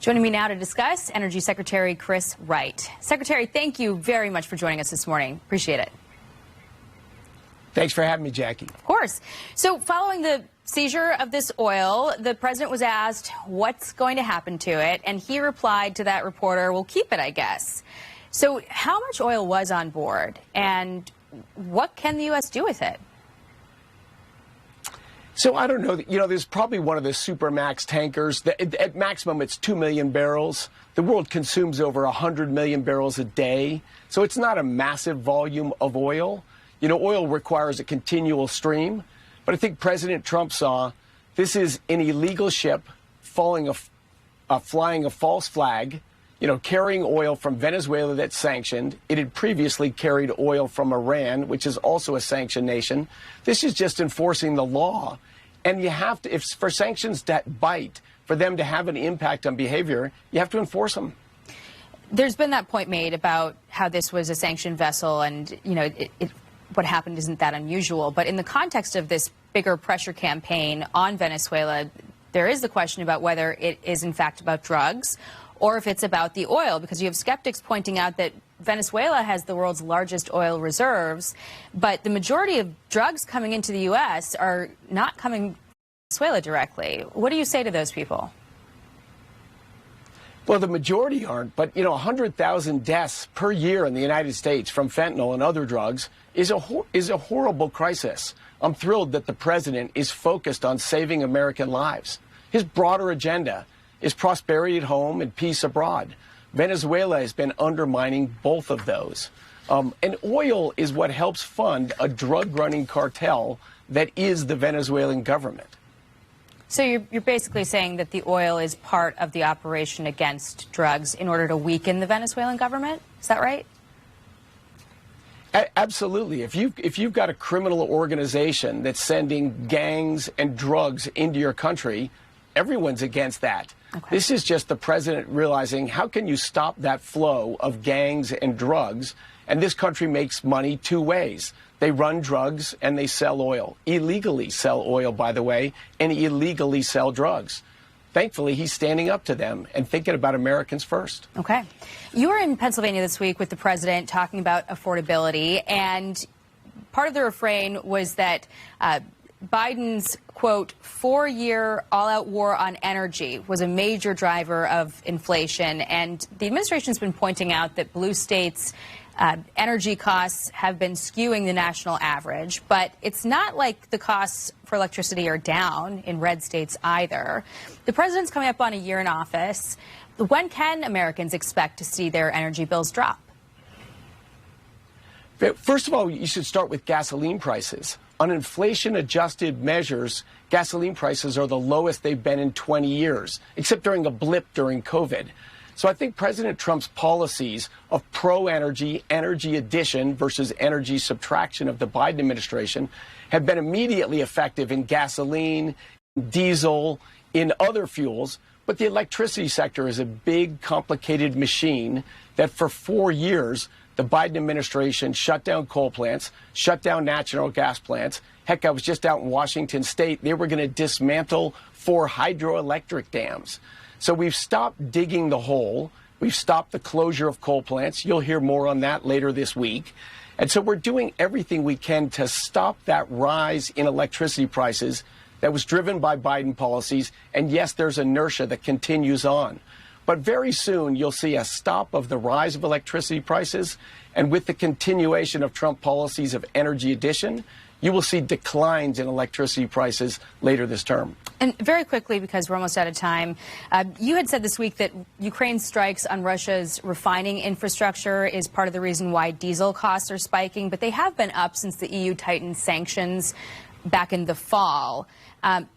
Joining me now to discuss, Energy Secretary Chris Wright. Secretary, thank you very much for joining us this morning. Appreciate it. Thanks for having me, Jackie. Of course. So following the seizure of this oil, the president was asked what's going to happen to it, and he replied to that reporter, we'll keep it, I guess. So how much oil was on board, and what can the U.S. do with it? So I don't know. There's probably one of the Supermax tankers. At maximum, it's 2 million barrels. The world consumes over 100 million barrels a day. So it's not a massive volume of oil. Oil requires a continual stream. But I think President Trump saw this is an illegal ship flying a false flag, carrying oil from Venezuela that's sanctioned. It had previously carried oil from Iran, which is also a sanctioned nation. This is just enforcing the law. And you have to, if for sanctions that bite, for them to have an impact on behavior, you have to enforce them. There's been that point made about how this was a sanctioned vessel and, what happened isn't that unusual. But in the context of this bigger pressure campaign on Venezuela, there is the question about whether it is in fact about drugs or if it's about the oil, because you have skeptics pointing out that Venezuela has the world's largest oil reserves, but the majority of drugs coming into the U.S. are not coming from Venezuela directly. What do you say to those people? Well, the majority aren't, but 100,000 deaths per year in the United States from fentanyl and other drugs is a horrible crisis. I'm thrilled that the president is focused on saving American lives. His broader agenda is prosperity at home and peace abroad. Venezuela has been undermining both of those. And oil is what helps fund a drug-running cartel that is the Venezuelan government. So you're basically saying that the oil is part of the operation against drugs in order to weaken the Venezuelan government? Is that right? Absolutely. If you've got a criminal organization that's sending gangs and drugs into your country, everyone's against that. Okay. This is just the president realizing how can you stop that flow of gangs and drugs? And this country makes money two ways. They run drugs and they sell oil. Illegally sell oil, by the way, and illegally sell drugs. Thankfully, he's standing up to them and thinking about Americans first. Okay. You were in Pennsylvania this week with the president talking about affordability, and part of the refrain was that Biden's, quote, 4-year all-out war on energy was a major driver of inflation. And the administration's been pointing out that blue states' energy costs have been skewing the national average. But it's not like the costs for electricity are down in red states either. The president's coming up on a year in office. When can Americans expect to see their energy bills drop? First of all, you should start with gasoline prices. On inflation-adjusted measures, gasoline prices are the lowest they've been in 20 years, except during a blip during COVID. So I think President Trump's policies of pro-energy, energy addition versus energy subtraction of the Biden administration have been immediately effective in gasoline, diesel, in other fuels. But the electricity sector is a big, complicated machine that for 4 years, the Biden administration shut down coal plants, shut down natural gas plants. Heck, I was just out in Washington State. They were going to dismantle 4 hydroelectric dams. So we've stopped digging the hole. We've stopped the closure of coal plants. You'll hear more on that later this week. And so we're doing everything we can to stop that rise in electricity prices that was driven by Biden policies. And yes, there's inertia that continues on. But very soon, you'll see a stop of the rise of electricity prices. And with the continuation of Trump policies of energy addition, you will see declines in electricity prices later this term. And very quickly, because we're almost out of time, you had said this week that Ukraine's strikes on Russia's refining infrastructure is part of the reason why diesel costs are spiking, but they have been up since the EU tightened sanctions back in the fall.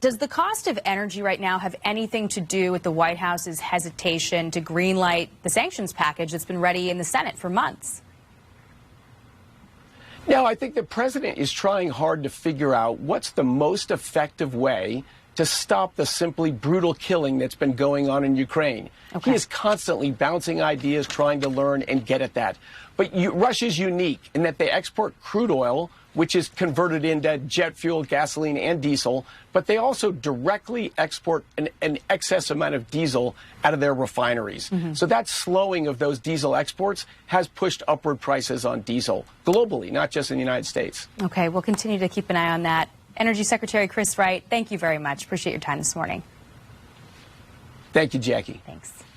Does the cost of energy right now have anything to do with the White House's hesitation to greenlight the sanctions package that's been ready in the Senate for months? No, I think the president is trying hard to figure out what's the most effective way to stop the simply brutal killing that's been going on in Ukraine. Okay. He is constantly bouncing ideas, trying to learn and get at that. But Russia's unique in that they export crude oil which is converted into jet fuel, gasoline, and diesel, but they also directly export an excess amount of diesel out of their refineries. So that slowing of those diesel exports has pushed upward prices on diesel globally, not just in the United States. Okay, we'll continue to keep an eye on that. Energy Secretary Chris Wright, thank you very much. Appreciate your time this morning. Thank you, Jackie. Thanks.